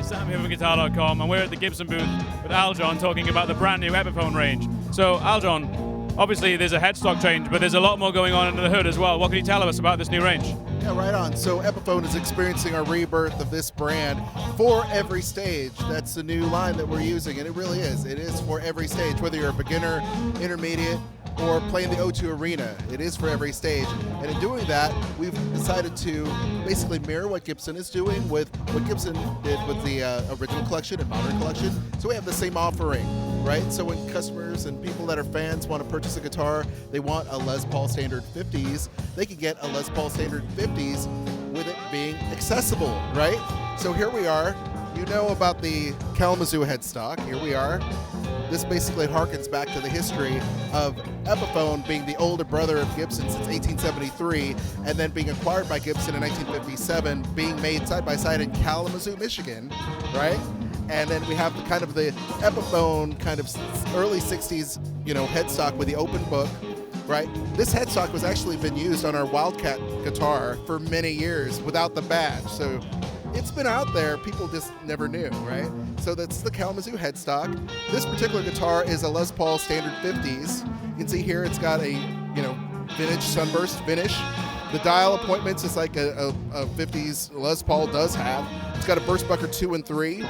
Sam here from Guitar.com, and we're at the Gibson booth with Aljon talking about the brand new Epiphone range. So, Aljon, obviously there's a headstock change, but there's a lot more going on under the hood as well. What can you tell us about this new range? Yeah, right on. So Epiphone is experiencing a rebirth of this brand for every stage. That's the new line that we're using, and it really is. It is for every stage, whether you're a beginner, intermediate, or playing the O2 Arena. It is for every stage. And in doing that, we've decided to basically mirror what Gibson is doing with what Gibson did with the original collection and modern collection. So we have the same offering, right? So when customers and people that are fans want to purchase a guitar, they want a Les Paul Standard 50s, they can get a Les Paul Standard 50s with it being accessible, right? So here we are. You know about the Kalamazoo Headstock. Here we are. This basically harkens back to the history of Epiphone being the older brother of Gibson since 1873, and then being acquired by Gibson in 1957, being made side by side in Kalamazoo, Michigan, right? And then we have the Epiphone kind of early 60s, headstock with the open book, right? This headstock was actually been used on our Wildcat guitar for many years without the badge. So it's been out there, people just never knew, right? So that's the Kalamazoo Headstock. This particular guitar is a Les Paul Standard 50s. You can see here it's got a, vintage sunburst finish. The dial appointments is like a 50s Les Paul does have. It's got a burst bucker 2 and 3.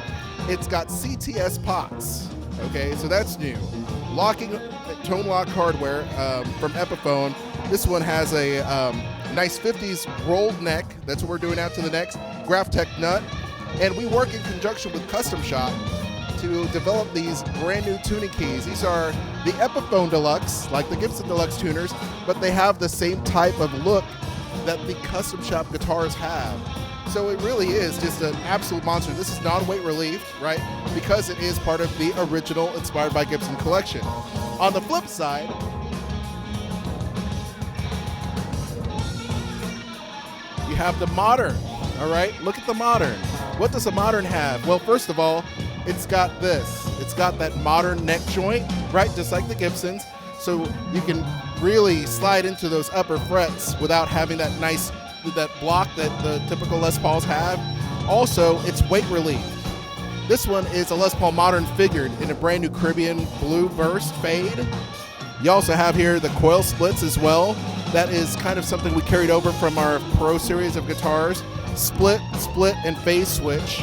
It's got CTS pots, okay, so that's new. Locking, tone lock hardware from Epiphone. This one has a nice 50s rolled neck. That's what we're doing out to the necks. Graphtec nut, and we work in conjunction with Custom Shop to develop these brand new tuning keys. These are the Epiphone Deluxe, like the Gibson Deluxe tuners, but they have the same type of look that the Custom Shop guitars have. So it really is just an absolute monster. This is non-weight relief, right? Because it is part of the original Inspired by Gibson collection. On the flip side, you have the modern. All right, look at the modern. What does the modern have? Well, first of all, it's got this. It's got that modern neck joint, right? Just like the Gibsons. So you can really slide into those upper frets without having that that block that the typical Les Pauls have. Also, it's weight relief. This one is a Les Paul Modern figured in a brand new Caribbean blue burst fade. You also have here the coil splits as well. That is kind of something we carried over from our Pro series of guitars. Split, and phase switch.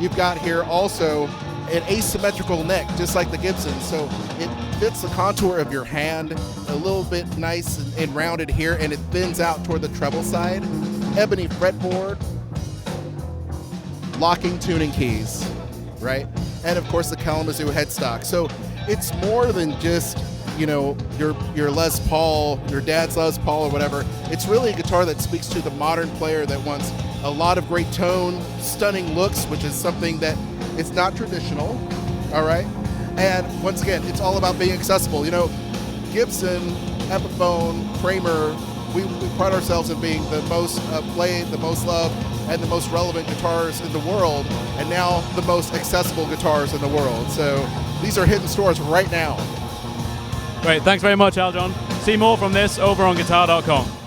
You've got here also an asymmetrical neck, just like the Gibson, so it fits the contour of your hand a little bit nice and rounded here, and it thins out toward the treble side. Ebony fretboard, locking tuning keys, right? And of course the Kalamazoo headstock. So it's more than just your Les Paul, your dad's Les Paul or whatever. It's really a guitar that speaks to the modern player that wants a lot of great tone, stunning looks, which is something that it's not traditional, all right? And once again, it's all about being accessible. Gibson, Epiphone, Kramer, we pride ourselves in being the most played, the most loved, and the most relevant guitars in the world, and now the most accessible guitars in the world. So these are hitting stores right now. Great, thanks very much, Aljon. See more from this over on Guitar.com.